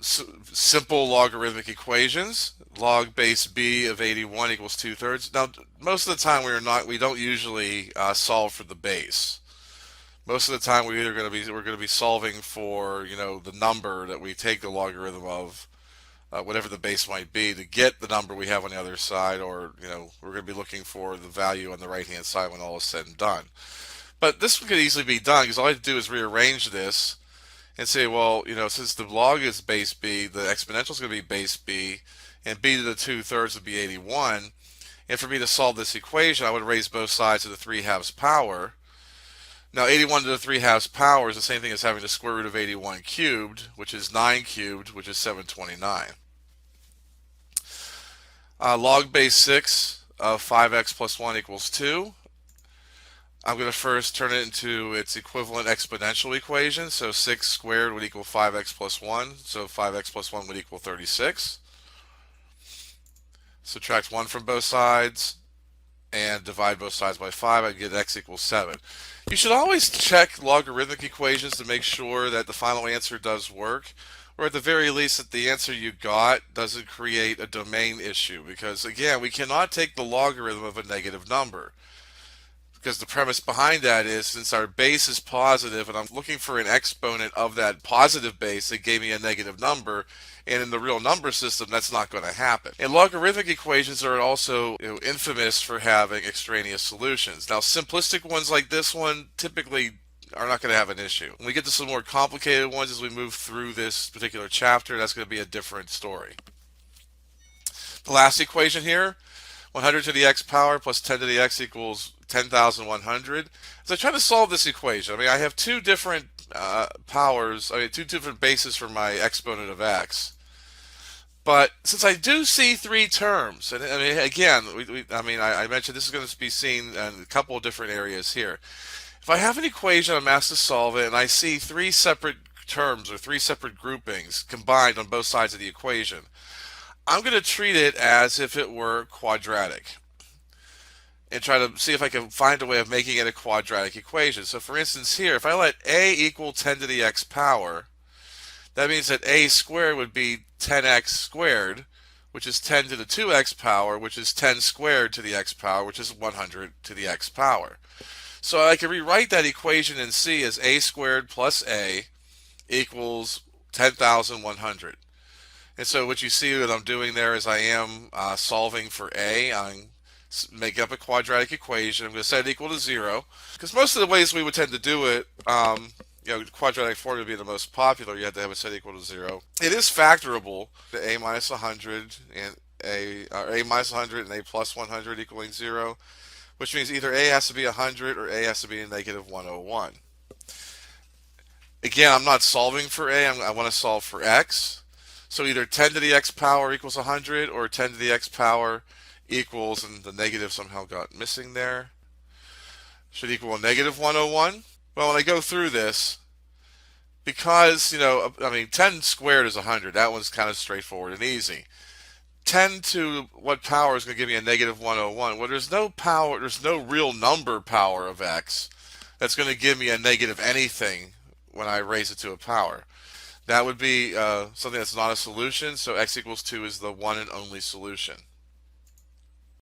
Simple logarithmic equations. Log base b of 81 equals 2/3. Now, most of the time we don't usually solve for the base. Most of the time we're going to be solving for, the number that we take the logarithm of, whatever the base might be, to get the number we have on the other side, or we're going to be looking for the value on the right hand side when all is said and done. But this could easily be done because all I have to do is rearrange this and say, well, since the log is base b, the exponential is going to be base b, and b to the 2/3 would be 81. And for me to solve this equation, I would raise both sides to the 3/2 power. Now, 81 to the 3/2 power is the same thing as having the square root of 81 cubed, which is 9 cubed, which is 729. Log base 6 of 5x plus 1 equals 2. I'm going to first turn it into its equivalent exponential equation. So 6 squared would equal 5x plus 1. So 5x plus 1 would equal 36. Subtract 1 from both sides and divide both sides by 5. I get x equals 7. You should always check logarithmic equations to make sure that the final answer does work, or at the very least that the answer you got doesn't create a domain issue, because again, we cannot take the logarithm of a negative number, because the premise behind that is, since our base is positive and I'm looking for an exponent of that positive base that gave me a negative number, and in the real number system that's not going to happen. And logarithmic equations are also infamous for having extraneous solutions. Now, simplistic ones like this one typically are not going to have an issue. When we get to some more complicated ones as we move through this particular chapter, that's going to be a different story. The last equation here, 100 to the x power plus 10 to the x equals 10,100. As I try to solve this equation, I have two different two different bases for my exponent of x. But since I do see three terms, and again, I mentioned this is going to be seen in a couple of different areas here. If I have an equation, I'm asked to solve it, and I see three separate terms or three separate groupings combined on both sides of the equation, I'm going to treat it as if it were quadratic and try to see if I can find a way of making it a quadratic equation. So for instance here, if I let a equal 10 to the x power, that means that a squared would be 10x squared, which is 10 to the 2x power, which is 10 squared to the x power, which is 100 to the x power. So I can rewrite that equation in C as a squared plus a equals 10,100. And so what you see that I'm doing there is I am solving for a. I'm making up a quadratic equation. I'm going to set it equal to 0, because most of the ways we would tend to do it, quadratic form would be the most popular. You have to have it set equal to 0. It is factorable to a minus 100 and a minus 100 and a plus 100 equaling 0, which means either a has to be 100 or a has to be a negative 101. Again, I'm not solving for a. I want to solve for x. So either 10 to the x power equals 100, or 10 to the x power equals, and the negative somehow got missing there, should equal a negative 101. Well, when I go through this, because, 10 squared is 100. That one's kind of straightforward and easy. 10 to what power is going to give me a negative 101? Well, there's no real number power of x that's going to give me a negative anything when I raise it to a power. That would be something that's not a solution, so x equals 2 is the one and only solution.